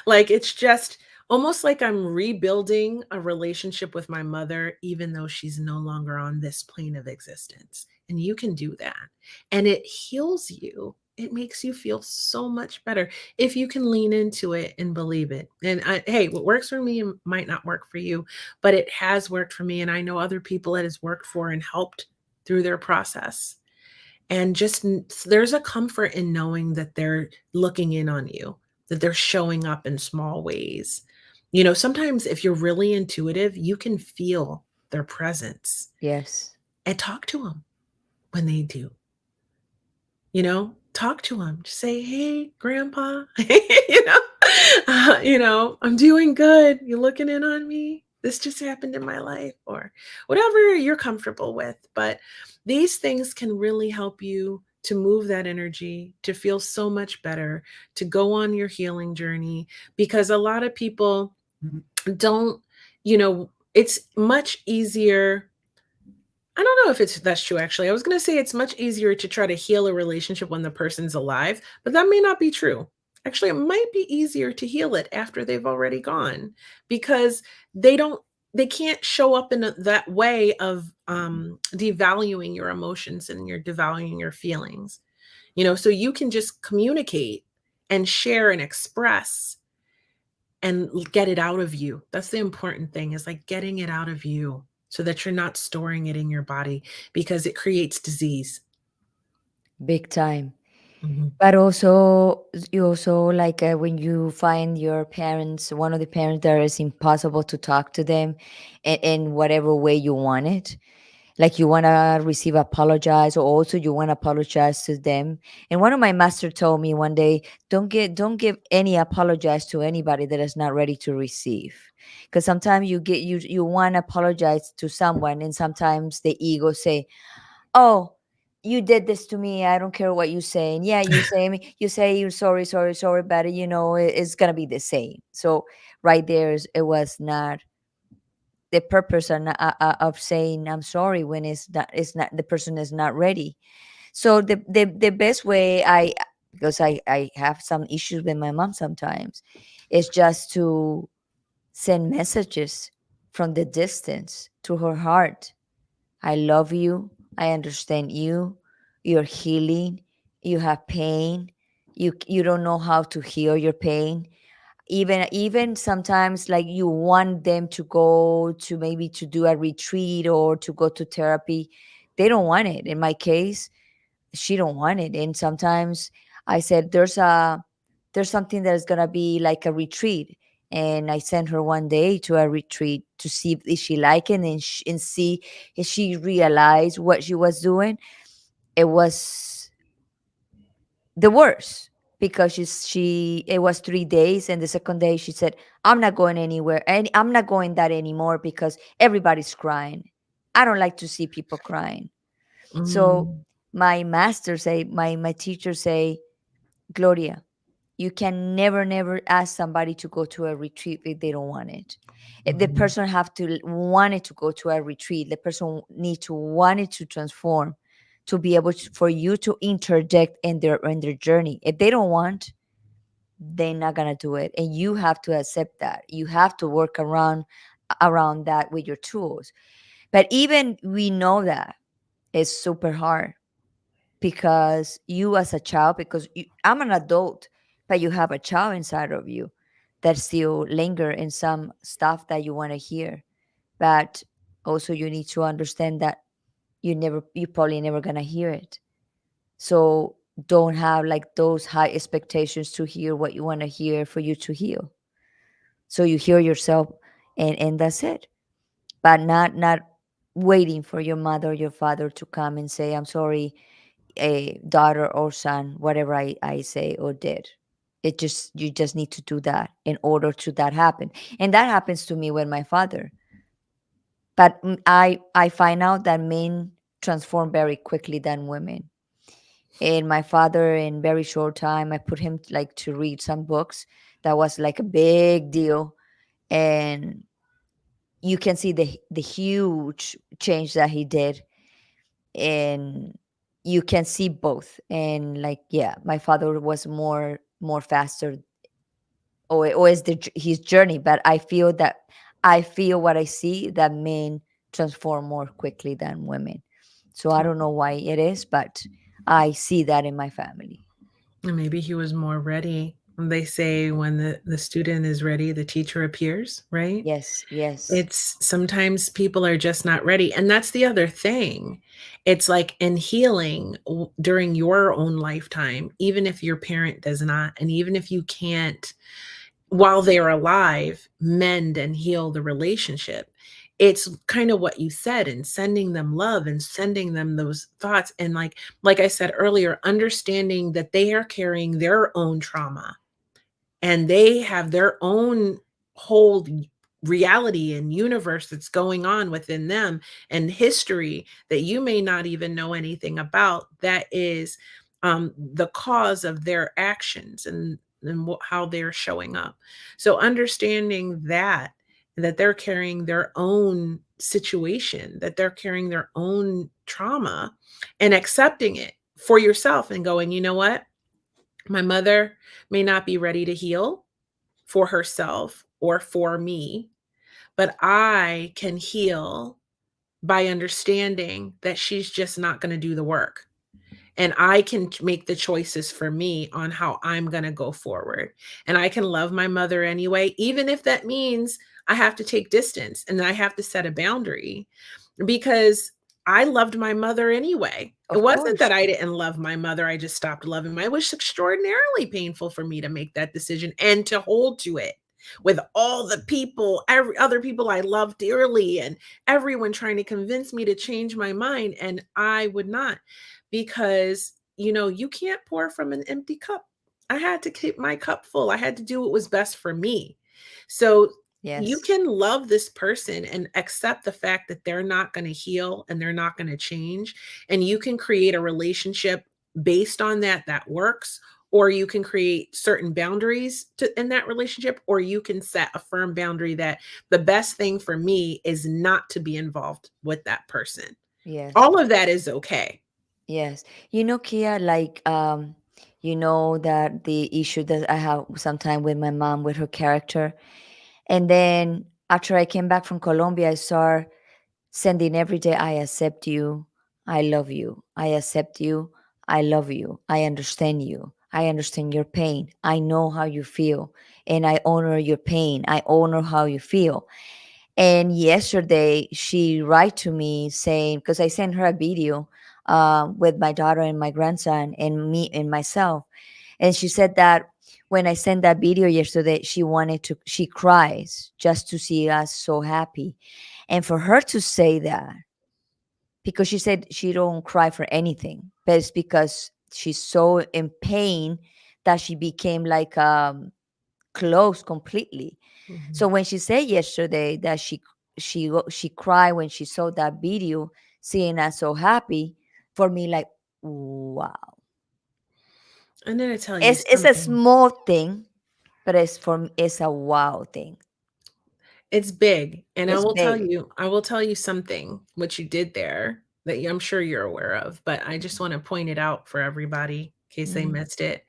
Like it's just almost like I'm rebuilding a relationship with my mother, even though she's no longer on this plane of existence. And you can do that. And it heals you. It makes you feel so much better if you can lean into it and believe it. And hey, what works for me might not work for you, but it has worked for me. And I know other people it has worked for and helped through their process. And just there's a comfort in knowing that they're looking in on you, that they're showing up in small ways. Sometimes if you're really intuitive, you can feel their presence Yes. and talk to them when they do. Talk to them. Just say, "Hey, grandpa." "I'm doing good. You looking in on me? This just happened in my life," or whatever you're comfortable with. But these things can really help you to move that energy, to feel so much better, to go on your healing journey, because a lot of people don't, it's much easier. I don't know if that's true actually. I was going to say it's much easier to try to heal a relationship when the person's alive, but that may not be true. Actually, it might be easier to heal it after they've already gone because they don't they can't show up in that way of devaluing your emotions and you're devaluing your feelings. So you can just communicate and share and express and get it out of you. That's the important thing, is like getting it out of you so that you're not storing it in your body because it creates disease. Big time. Mhm. But also, you also like when you find your parents, one of the parents that is impossible to talk to them in whatever way you want it. Like you want to receive apologize, or also you want to apologize to them. And one of my master told me one day, don't give any apologize to anybody that is not ready to receive, because sometimes you want to apologize to someone, and sometimes the ego say, "Oh, you did this to me. I don't care what you say." And yeah, you say you're sorry, sorry, sorry, but it's gonna be the same. So right there, it was not the purpose of saying I'm sorry when it's not the person is not ready. So the best way, because I have some issues with my mom sometimes, is just to send messages from the distance to her heart. I love you. I understand you. You're healing. You have pain. You don't know how to heal your pain. Even sometimes, like, you want them to go to, maybe to do a retreat or to go to therapy. They don't want it. In my case, she don't want it. And sometimes I said, there's something that's gonna be like a retreat, and I sent her one day to a retreat to see if she like it, and see if she realized what she was doing. It was the worst, because she it was 3 days, and the second day she said, "I'm not going anywhere, and I'm not going that anymore because everybody's crying. I don't like to see people crying." So Mm, my teacher say, "Gloria, you can never ask somebody to go to a retreat if they don't want it. The mhm, person have to want it to go to a retreat. The person need to want it to transform, to be able for you to interject in their journey. If they don't want, they're not gonna do it, and you have to accept that. You have to work around that with your tools. But even we know that. is super hard because you as a child, because I'm an adult, but you have a child inside of you that still linger in some stuff that you want to hear. But also you need to understand that you probably never gonna hear it. So don't have like those high expectations to hear what you want to hear for you to heal. So you hear yourself, and that's it. But not waiting for your mother or your father to come and say, I'm sorry, a daughter or son, whatever I say or did. It just you just need to do that in order to that happen. And that happens to me with my father. But I find out that men transform very quickly than women. And my father, in very short time, I put him like to read some books that was like a big deal. And you can see the huge change that he did. And you can see both. And like, yeah, my father was more faster, or is his journey. But I feel what I see, that men transform more quickly than women. So I don't know why it is, but I see that in my family. And maybe he was more ready. They say when the student is ready, the teacher appears, right? Yes, yes, It's sometimes people are just not ready. And that's the other thing. It's like in healing during your own lifetime, even if your parent does not, and even if you can't, while they're alive, mend and heal the relationship. It's kind of what you said, and sending them love and sending them those thoughts. And like I said earlier, understanding that they are carrying their own trauma and they have their own whole reality and universe that's going on within them, and history that you may not even know anything about, that is the cause of their actions and how they're showing up. So understanding that they're carrying their own situation, that they're carrying their own trauma, and accepting it for yourself and going, you know what, my mother may not be ready to heal for herself or for me, but I can heal by understanding that she's just not going to do the work. And I can make the choices for me on how I'm going to go forward. And I can love my mother anyway, even if that means I have to take distance and I have to set a boundary, because I loved my mother anyway. It of wasn't course. that I didn't love my mother, I just stopped loving my. It was extraordinarily painful for me to make that decision and to hold to it with all the people, every other people I love dearly, and everyone trying to convince me to change my mind, and I would not, because you can't pour from an empty cup. I had to keep my cup full. I had to do what was best for me. So you Yes, can love this person and accept the fact that they're not going to heal and they're not going to change. And you can create a relationship based on that works, or you can create certain boundaries in that relationship, or you can set a firm boundary that the best thing for me is not to be involved with that person. yes, All of that is okay. yes. Kia, like, that the issue that I have sometime with my mom with her character. And then after I came back from Colombia, I started sending every day, I accept you. I love you. I accept you. I love you. I understand you. I understand your pain. I know how you feel. And I honor your pain. I honor how you feel. And yesterday, she write to me saying, because I sent her a video with my daughter and my grandson and me and myself. And she said that when I sent that video yesterday, she cries just to see us so happy. And for her to say that, because she said she don't cry for anything, but it's because she's so in pain that she became like closed completely. So Mhm. when she said yesterday that she cried when she saw that video, seeing us so happy, for me, like, wow. I'm going to tell you It's a something. small thing, but it's a wow thing. It's big, and It's big. I will tell you something, what you did there that I'm sure you're aware of, but I just wanna point it out for everybody in case they Mhm. missed it.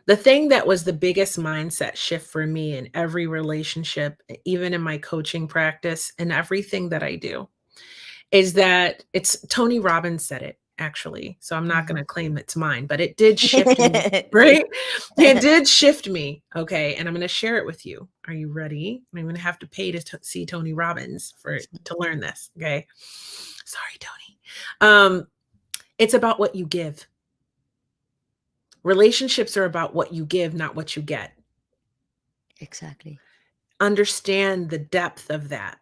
The thing that was the biggest mindset shift for me in every relationship, even in my coaching practice and everything that I do, is that it's Tony Robbins said it, actually, so I'm not Mhm. gonna claim it's mine, but it did shift me, right? It did shift me, okay, and I'm gonna share it with you. Are you ready? I'm gonna have to pay to see Tony Robbins for to learn this, okay? Sorry, Tony. It's about what you give. Relationships are about what you give, not what you get. Exactly. Understand the depth of that.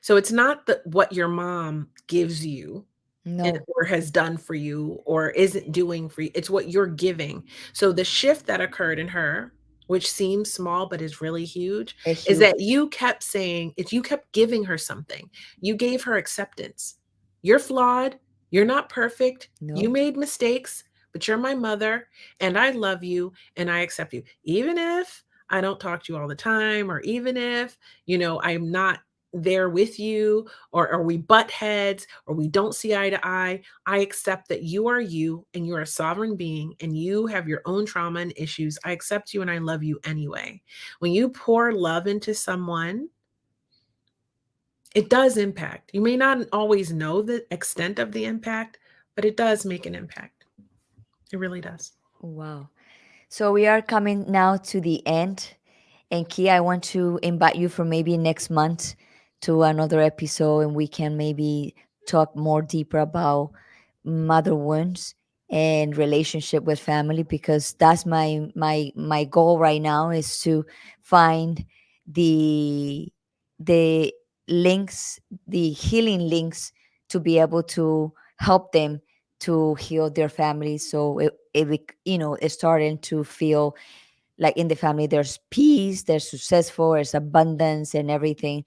So it's not that what your mom gives you and No, or has done for you or isn't doing for you. It's what you're giving. So the shift that occurred in her, which seems small but is really huge, it's is huge. that you kept saying, if you kept giving her something, you gave her acceptance. You're flawed. You're not perfect. You No, made mistakes, but you're my mother and I love you and I accept you. Even if I don't talk to you all the time, or even if, I'm not there with you, or we butt heads, or we don't see eye to eye. I accept that you are you and you're a sovereign being and you have your own trauma and issues. I accept you and I love you anyway. When you pour love into someone, it does impact. You may not always know the extent of the impact, but it does make an impact. It really does. wow. So we are coming now to the end. And Kia, I want to invite you for maybe next month to another episode, and we can maybe talk more deeper about mother wounds and relationship with family, because that's my goal right now, is to find the the links, the healing links, to be able to help them to heal their families. So it's starting to feel like in the family there's peace, there's successful, there's abundance and everything.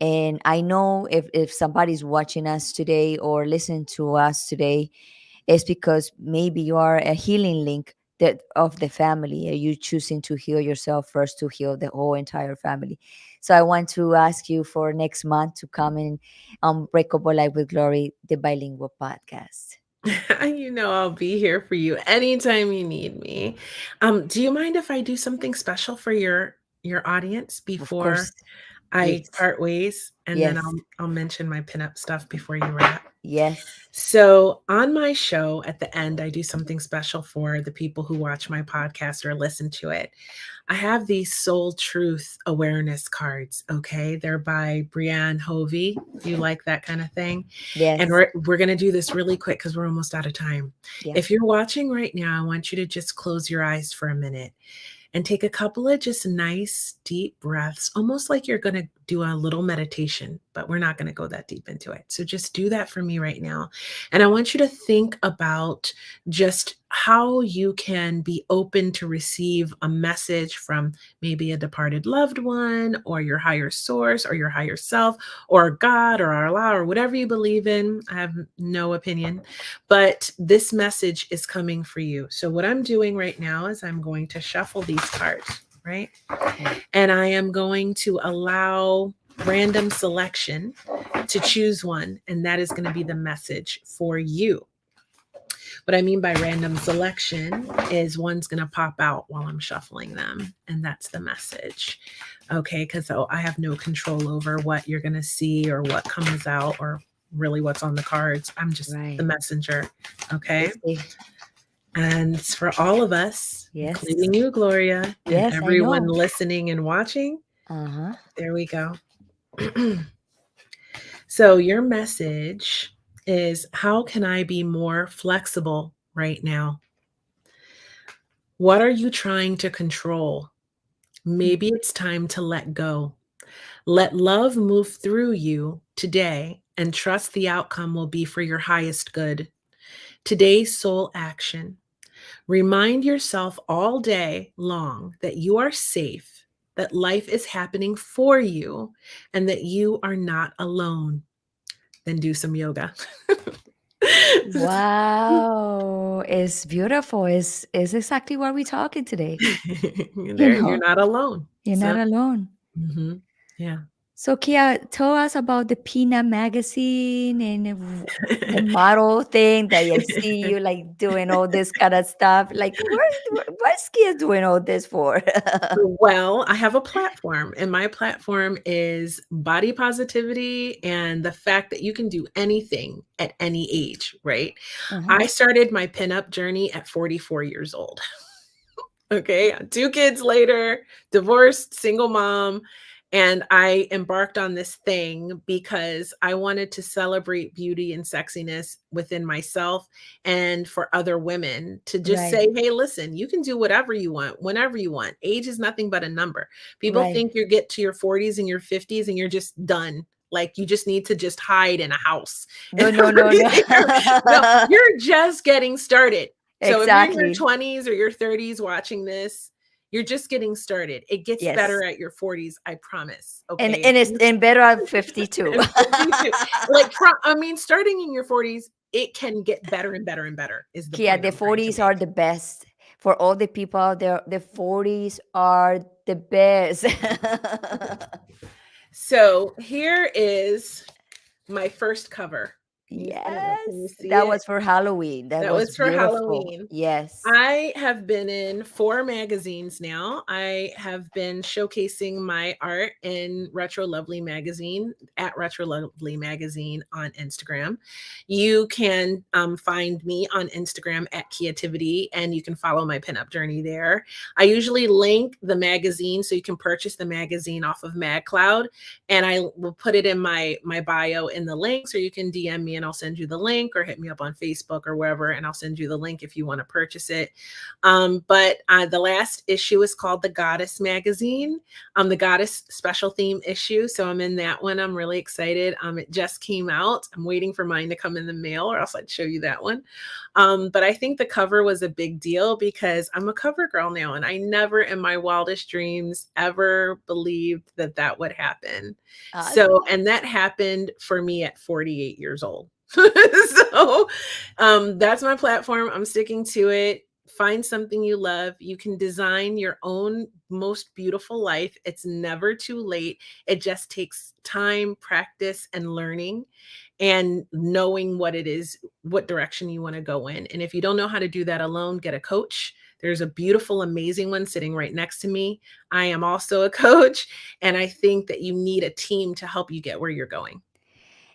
And I know if somebody's watching us today or listening to us today, it's because maybe you are a healing link that of the family. Are you choosing to heal yourself first to heal the whole entire family? So I want to ask you for next month to come in Unbreakable Life with Glory, the bilingual podcast. I'll be here for you anytime you need me. Do you mind if I do something special for your audience Of course. before I Please. part ways, and then Yes. I'll mention my pinup stuff before you wrap. Yes. So, on my show at the end, I do something special for the people who watch my podcast or listen to it. I have these soul truth awareness cards, okay? They're by Brianne Hovey. You like that kind of thing? And Yes. we're going to do this really quick cuz we're almost out of time. Yeah. If you're watching right now, I want you to just close your eyes for a minute and take a couple of just nice deep breaths, almost like you're going to do a little meditation, but we're not going to go that deep into it. So just do that for me right now. And I want you to think about just how you can be open to receive a message from maybe a departed loved one, or your higher source, or your higher self, or God, or Allah, or whatever you believe in. I have no opinion, but this message is coming for you. So what I'm doing right now is I'm going to shuffle these cards, right? Okay. And I am going to allow random selection to choose one, and that is going to be the message for you. What I mean by random selection is one's going to pop out while I'm shuffling them, and that's the message. Okay, because I have no control over what you're going to see or what comes out or really what's on the cards. I'm just the Right. messenger. Okay. Let's see. And it's for all of us, Yes. including you, Gloria, and Yes, I everyone know. listening and watching. Uh-huh. There we go. So, your message is, how can I be more flexible right now? What are you trying to control? Maybe it's time to let go. Let love move through you today and trust the outcome will be for your highest good. Today's soul action: remind yourself all day long that you are safe, that life is happening for you, and that you are not alone. Then do some yoga. Wow. It's beautiful. It's exactly what we're talking today. You There, you're know, not alone. you're So, not alone. mhm, yeah. So, Kia, tell us about the Peanut magazine and the model thing that I see you like doing all this kind of stuff. Like, what's Kia doing all this for? Well, I have a platform, and my platform is body positivity and the fact that you can do anything at any age, right? I Uh-huh. started my pinup journey at 44 years old. Okay, 2 kids later, divorced, single mom, and I embarked on this thing because I wanted to celebrate beauty and sexiness within myself and for other women to just Right, say, "Hey, listen, you can do whatever you want, whenever you want. Age is nothing but a number." People right. think you get to your 40s and your 50s and you're just done. Like you just need to just hide in a house No, and no, no, no. everything. No, you're just getting started. So if you're in your Exactly. 20s or your 30s watching this, you're just getting started. It gets Yes. better at your 40s, I promise. And Okay. and it's and better at 52. And 52. Like I mean, starting in your 40s, it can get better and better and better is the Kia, point the I'm trying to 40s are make. the best. For all the people out there, the 40s are the best. So here is my first cover. I don't know, can you Yes, see that it? was for Halloween. That That was was for beautiful. Halloween. Yes. I have been in 4 magazines now. I have been showcasing my art in Retro Lovely Magazine, at Retro Lovely Magazine on Instagram. You can find me on Instagram at Creativity, and you can follow my pinup journey there. I usually link the magazine so you can purchase the magazine off of MagCloud, and I will put it in my bio in the links, or you can DM me and I'll send you the link, or hit me up on Facebook or wherever, and I'll send you the link if you want to purchase it. But the last issue is called the Goddess Magazine, the Goddess special theme issue. So I'm in that one. I'm really excited. It just came out. I'm waiting for mine to come in the mail, or else I'd show you that one. But I think the cover was a big deal because I'm a cover girl now, and I never in my wildest dreams ever believed that that would happen. So, Awesome. and that happened for me at 48 years old. So, that's my platform. I'm sticking to it. Find something you love. You can design your own most beautiful life. It's never too late. It just takes time, practice, and learning, and knowing what it is, what direction you want to go in. And if you don't know how to do that alone, get a coach. There's a beautiful, amazing one sitting right next to me. I am also a coach, and I think that you need a team to help you get where you're going.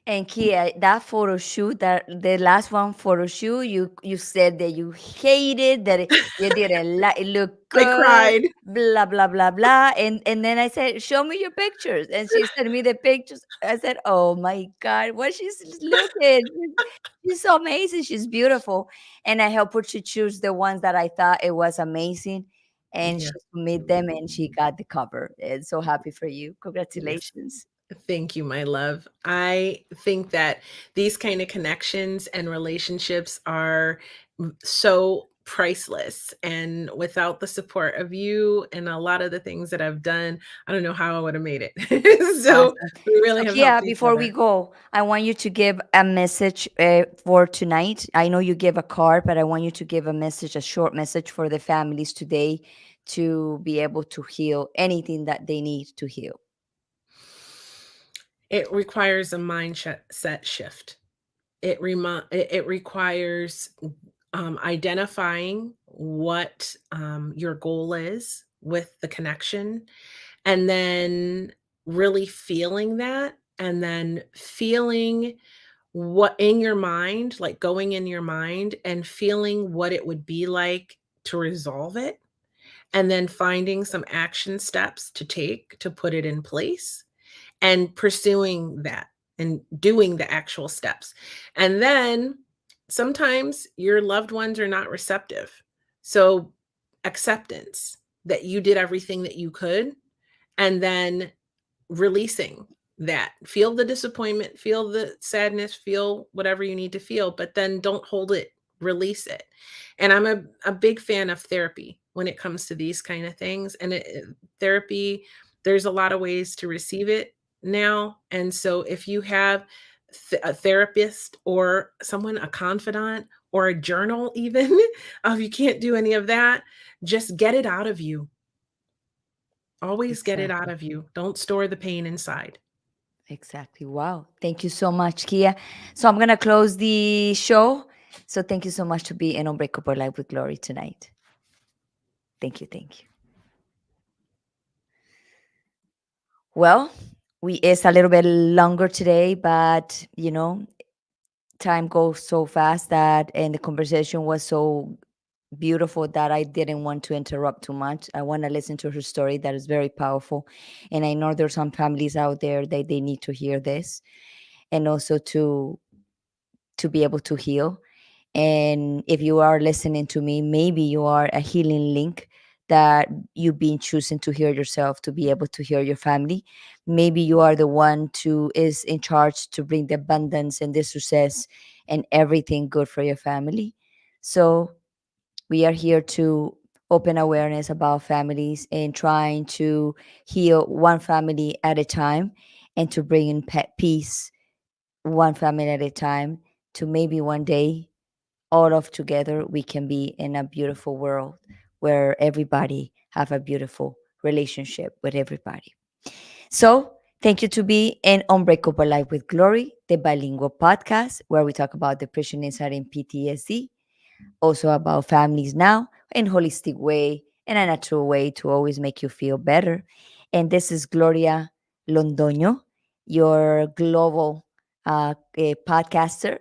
And Kia, that photo shoot, that the last one photo shoot, you said that you hated that you didn't like it looked I good, cried. blah blah blah blah. And then I said, "Show me your pictures." And she sent me the pictures. I said, "Oh my God, what she's looking. She's so amazing. She's beautiful." And I helped her to choose the ones that I thought it was amazing. And Yeah. she submitted them and she got the cover. And so happy for you. Yes. Congratulations. Thank you, my love. I think that these kind of connections and relationships are so priceless. And without the support of you and a lot of the things that I've done, I don't know how I would have made it. So Awesome. we So, really have Kia, helped each before we other. go, I want you to give a message for tonight. I know you gave a card, but I want you to give a message, a short message for the families today to be able to heal anything that they need to heal. It requires a mindset shift. It requires identifying what your goal is with the connection, and then really feeling that, and then feeling what in your mind, like going in your mind and feeling what it would be like to resolve it, and then finding some action steps to take to put it in place, and pursuing that and doing the actual steps. And then sometimes your loved ones are not receptive. So acceptance that you did everything that you could, and then releasing that. Feel the disappointment, feel the sadness, feel whatever you need to feel, but then don't hold it, release it. And I'm a big fan of therapy when it comes to these kind of things. And therapy, there's a lot of ways to receive it now. And so if you have a therapist or someone, a confidant, or a journal, even if you can't do any of that, just get it out of you. Always get it out Exactly. of you. Don't store the pain inside. Exactly. Wow. Thank you so much, Kia. So I'm gonna close the show. So thank you so much to be in Unbreakable Life with Glory tonight. Thank you. Thank you. Well, we is a little bit longer today, but time goes so fast that and the conversation was so beautiful that I didn't want to interrupt too much. I want to listen to her story that is very powerful. And I know there's some families out there that they need to hear this and also to be able to heal. And if you are listening to me, maybe you are a healing link that you've been choosing to hear yourself to be able to hear your family. Maybe you are the one to is in charge to bring the abundance and the success and everything good for your family. So we are here to open awareness about families and trying to heal one family at a time and to bring in peace one family at a time to maybe one day all of together we can be in a beautiful world where everybody have a beautiful relationship with everybody. So thank you to be in Unbreakable Life with Glory, the bilingual podcast where we talk about depression, anxiety, and PTSD, also about families now in holistic way in a natural way to always make you feel better. And this is Gloria Londono, your global podcaster.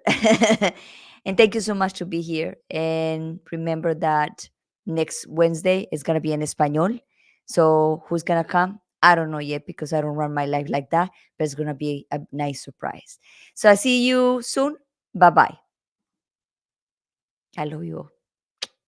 And thank you so much to be here. And remember that next Wednesday is going to be in Espanol. So who's going to come? I don't know yet because I don't run my life like that, but it's going to be a nice surprise. So I see you soon. Bye bye. I love you all.